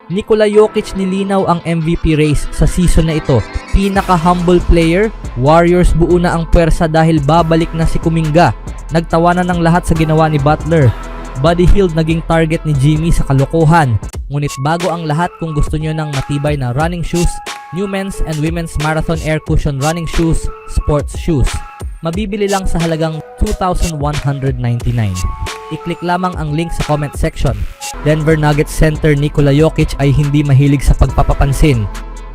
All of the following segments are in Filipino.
Nikola Jokic nilinaw ang MVP race sa season na ito. Pinaka-humble player, Warriors buo na ang pwersa dahil babalik na si Kuminga. Nagtawanan ng lahat sa ginawa ni Butler. Buddy Hield naging target ni Jimmy sa kalokohan. Ngunit bago ang lahat, kung gusto nyo ng matibay na running shoes, new men's and women's marathon air cushion running shoes, sports shoes. Mabibili lang sa halagang $2,199. I-click lamang ang link sa comment section. Denver Nuggets center Nikola Jokic ay hindi mahilig sa pagpapapansin.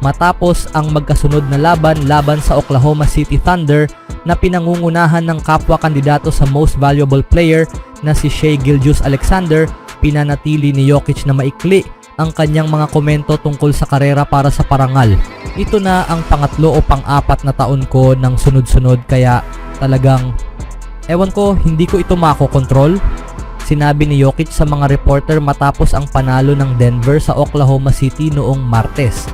Matapos ang magkasunod na laban sa Oklahoma City Thunder na pinangungunahan ng kapwa kandidato sa most valuable player na si Shai Gilgeous-Alexander, pinanatili ni Jokic na maikli ang kanyang mga komento tungkol sa karera para sa parangal. Ito na ang pangatlo o pang-apat na taon ko ng sunod-sunod, kaya talagang ewan ko, hindi ko ito makokontrol. Sinabi ni Jokic sa mga reporter matapos ang panalo ng Denver sa Oklahoma City noong Martes.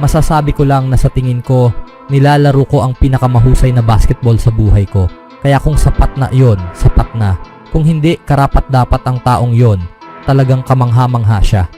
Masasabi ko lang na sa tingin ko, nilalaro ko ang pinakamahusay na basketball sa buhay ko. Kaya kung sapat na yon, sapat na. Kung hindi, karapat-dapat ang taong yon. Talagang kamangha-mangha siya.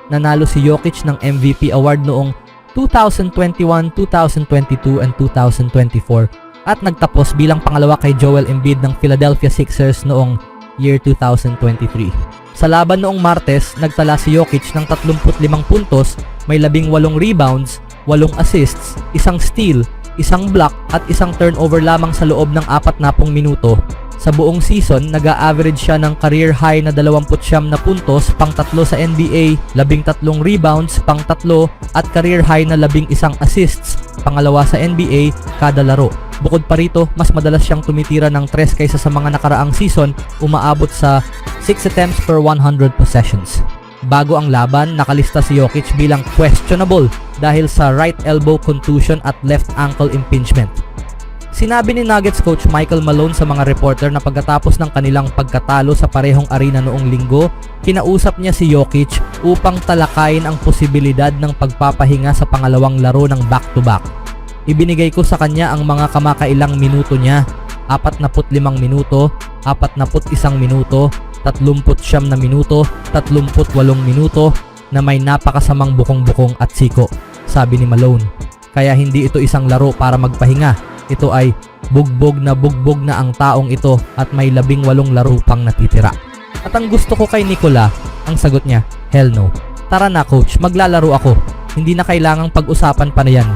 Nanalo si Jokic ng MVP award noong 2021, 2022, and 2024 at nagtapos bilang pangalawa kay Joel Embiid ng Philadelphia Sixers noong year 2023. Sa laban noong Martes, nagtala si Jokic ng 35 puntos, may 18 rebounds, 8 assists, 1 steal, 1 block at 1 turnover lamang sa loob ng 40 minuto. Sa buong season, nag-a-average siya ng career high na 29 na puntos, pang-3 sa NBA, 13 rebounds, pang-3 at career high na 11 assists, pangalawa sa NBA kada laro. Bukod pa rito, mas madalas siyang tumitira ng 3 kaysa sa mga nakaraang season, umaabot sa 6 attempts per 100 possessions. Bago ang laban, nakalista si Jokic bilang questionable dahil sa right elbow contusion at left ankle impingement. Sinabi ni Nuggets coach Michael Malone sa mga reporter na pagkatapos ng kanilang pagkatalo sa parehong arena noong linggo, kinausap niya si Jokic upang talakayin ang posibilidad ng pagpapahinga sa pangalawang laro ng back-to-back. Ibinigay ko sa kanya ang mga kamakailang minuto niya, 45 minuto, 41 minuto, 39 na minuto, 38 minuto na may napakasamang bukong-bukong at siko, sabi ni Malone. Kaya hindi ito isang laro para magpahinga. Ito ay bugbog na ang taong ito at may 18 laro pang natitira. At ang gusto ko kay Nikola, ang sagot niya, hell no. Tara na coach, maglalaro ako. Hindi na kailangang pag-usapan pa na yan.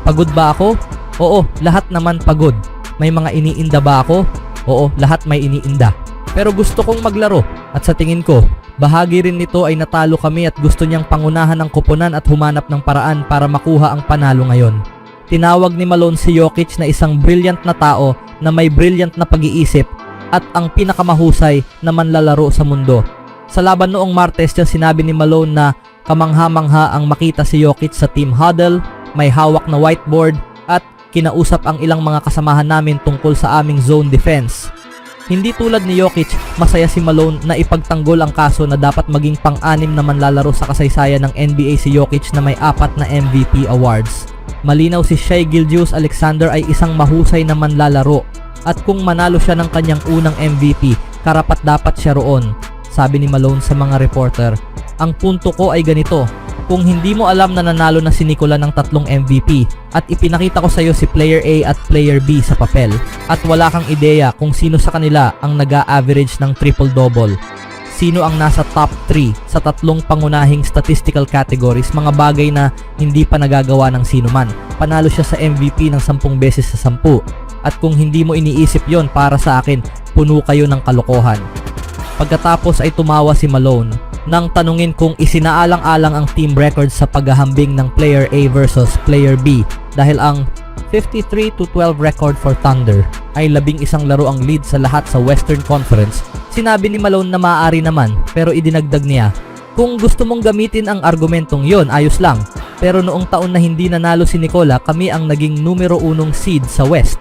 Pagod ba ako? Oo, lahat naman pagod. May mga iniinda ba ako? Oo, lahat may iniinda. Pero gusto kong maglaro at sa tingin ko, bahagi rin nito ay natalo kami at gusto niyang pangunahan ng koponan at humanap ng paraan para makuha ang panalo ngayon. Tinawag ni Malone si Jokic na isang brilliant na tao na may brilliant na pag-iisip at ang pinakamahusay na manlalaro sa mundo. Sa laban noong Martes, sinabi ni Malone na kamangha-mangha ang makita si Jokic sa team huddle, may hawak na whiteboard at kinausap ang ilang mga kasamahan namin tungkol sa aming zone defense. Hindi tulad ni Jokic, masaya si Malone na ipagtanggol ang kaso na dapat maging pang-anim na manlalaro sa kasaysayan ng NBA si Jokic na may 4 na MVP awards. Malinaw si Shai Gilgeous-Alexander ay isang mahusay na manlalaro at kung manalo siya ng kanyang unang MVP, karapat-dapat siya roon, sabi ni Malone sa mga reporter. Ang punto ko ay ganito, kung hindi mo alam na nanalo na si Nikola ng 3 MVP at ipinakita ko sa iyo si Player A at Player B sa papel at wala kang ideya kung sino sa kanila ang nag-a-average ng triple-double, sino ang nasa top 3 sa 3 pangunahing statistical categories, mga bagay na hindi pa nagagawa ng sino man. Panalo siya sa MVP ng 10 beses sa 10. At kung hindi mo iniisip yon, para sa akin, puno kayo ng kalokohan. Pagkatapos ay tumawa si Malone nang tanungin kung isinaalang-alang ang team record sa paghahambing ng Player A versus Player B dahil ang 53-12 record for Thunder ay 11 laro ang lead sa lahat sa Western Conference. Sinabi ni Malone na maaari naman, pero idinagdag niya, kung gusto mong gamitin ang argumentong yon, ayos lang. Pero noong taon na hindi nanalo si Nikola, kami ang naging numero 1 seed sa West.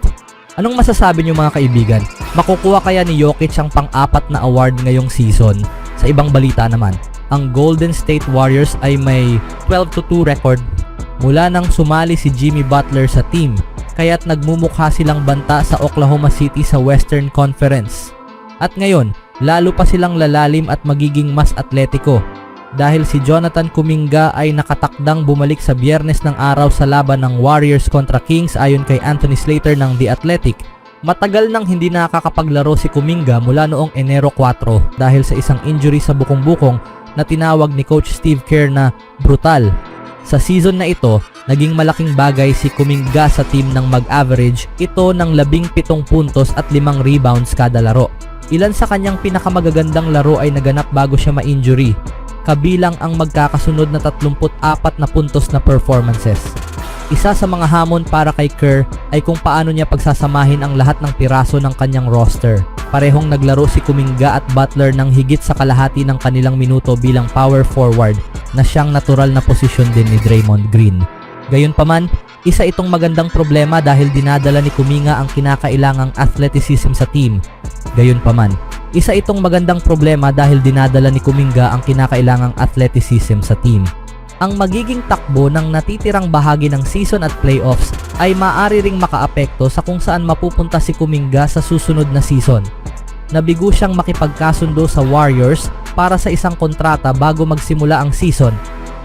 Anong masasabi niyo mga kaibigan? Makukuha kaya ni Jokic ang pang-4 na award ngayong season? Sa ibang balita naman, ang Golden State Warriors ay may 12-2 record mula nang sumali si Jimmy Butler sa team, kaya't nagmumukha silang banta sa Oklahoma City sa Western Conference. At ngayon, lalo pa silang lalalim at magiging mas atletiko. dahil si Jonathan Kuminga ay nakatakdang bumalik sa Biyernes ng araw sa laban ng Warriors kontra Kings ayon kay Anthony Slater ng The Athletic. Matagal nang hindi nakakapaglaro si Kuminga mula noong Enero 4 dahil sa isang injury sa bukong-bukong na tinawag ni Coach Steve Kerr na brutal. Sa season na ito, naging malaking bagay si Kuminga sa team ng mag-average ito ng 17 puntos at 5 rebounds kada laro. Ilan sa kanyang pinakamagagandang laro ay naganap bago siya ma-injury, kabilang ang magkakasunod na 34 na puntos na performances. Isa sa mga hamon para kay Kerr ay kung paano niya pagsasamahin ang lahat ng piraso ng kanyang roster. Parehong naglaro si Kuminga at Butler ng higit sa kalahati ng kanilang minuto bilang power forward na siyang natural na posisyon din ni Draymond Green. Gayunpaman, isa itong magandang problema dahil dinadala ni Kuminga ang kinakailangang athleticism sa team. Gayunpaman, isa itong magandang problema dahil dinadala ni Kuminga ang kinakailangang athleticism sa team. Ang magiging takbo ng natitirang bahagi ng season at playoffs ay maaari ring makaapekto sa kung saan mapupunta si Kuminga sa susunod na season. Nabigo siyang makipagkasundo sa Warriors para sa isang kontrata bago magsimula ang season.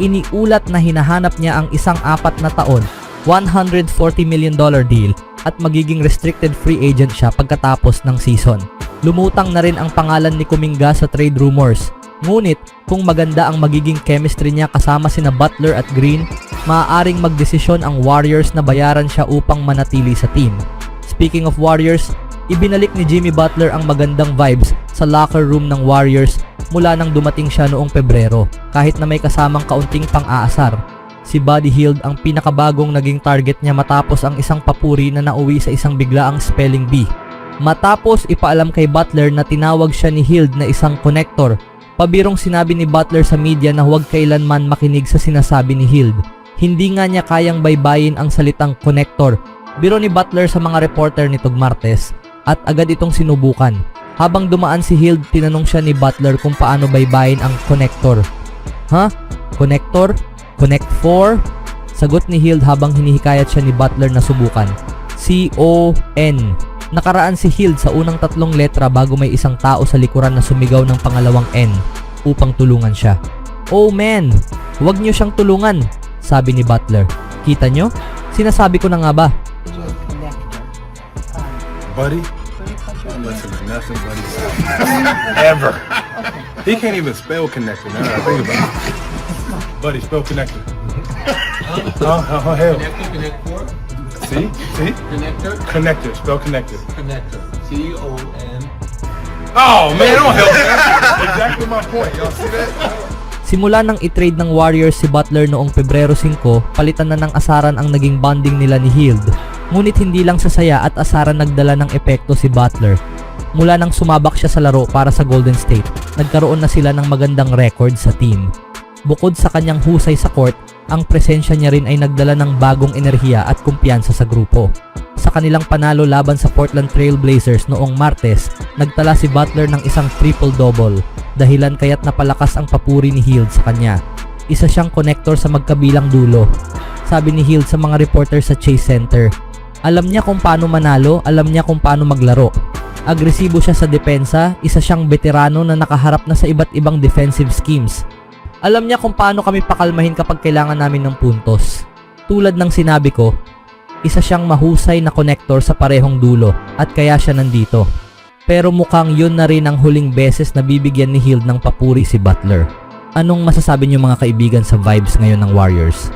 Iniulat na hinahanap niya ang isang 4 na taon, $140 million deal at magiging restricted free agent siya pagkatapos ng season. Lumutang na rin ang pangalan ni Kuminga sa trade rumors. Ngunit kung maganda ang magiging chemistry niya kasama sina Butler at Green, maaaring magdesisyon ang Warriors na bayaran siya upang manatili sa team. Speaking of Warriors, ibinalik ni Jimmy Butler ang magandang vibes sa locker room ng Warriors mula nang dumating siya noong Pebrero, kahit na may kasamang kaunting pang-aasar. Si Buddy Hield ang pinakabagong naging target niya matapos ang isang papuri na nauwi sa isang biglaang spelling bee. Matapos ipaalam kay Butler na tinawag siya ni Hield na isang connector, pabirong sinabi ni Butler sa media na huwag kailanman makinig sa sinasabi ni Hield. Hindi nga niya kayang baybayin ang salitang connector. Biro ni Butler sa mga reporter nitong Martes at agad itong sinubukan. Habang dumaan si Hield, tinanong siya ni Butler kung paano baybayin ang connector. Ha? Connector? Connect 4? Sagot ni Hield habang hinihikayat siya ni Butler na subukan. C-O-N. Nakaraan si Hield sa unang 3 letra bago may isang tao sa likuran na sumigaw ng pangalawang N upang tulungan siya. Oh man, huwag niyo siyang tulungan, sabi ni Butler. Kita nyo? Sinasabi ko na nga ba? Buddy? Don't listen to nothing Buddy says. Ever. He can't even spell connector now that I think about it. Buddy, spell connector. Oh, hell. Connector, connect 4. See? Connector, Connector, spell connector. connector. C-O-N. Oh, man, don't help me. That's exactly my point. Y'all see that? Simula nang i-trade ng Warriors si Butler noong Pebrero 5, palitan na ng asaran ang naging bonding nila ni Hield. Ngunit hindi lang sa saya at asaran nagdala ng epekto si Butler. Mula nang sumabak siya sa laro para sa Golden State, nagkaroon na sila ng magandang record sa team. Bukod sa kanyang husay sa court, ang presensya niya rin ay nagdala ng bagong enerhiya at kumpiyansa sa grupo. Sa kanilang panalo laban sa Portland Trail Blazers noong Martes, nagtala si Butler ng isang triple-double, dahilan kaya't napalakas ang papuri ni Hield sa kanya. Isa siyang connector sa magkabilang dulo, sabi ni Hield sa mga reporter sa Chase Center. Alam niya kung paano manalo, alam niya kung paano maglaro. Agresibo siya sa depensa, isa siyang veterano na nakaharap na sa iba't ibang defensive schemes. Alam niya kung paano kami pakalmahin kapag kailangan namin ng puntos. Tulad ng sinabi ko, isa siyang mahusay na connector sa parehong dulo at kaya siya nandito. Pero mukhang yun na rin ang huling beses na bibigyan ni Hield ng papuri si Butler. Anong masasabi niyo mga kaibigan sa vibes ngayon ng Warriors?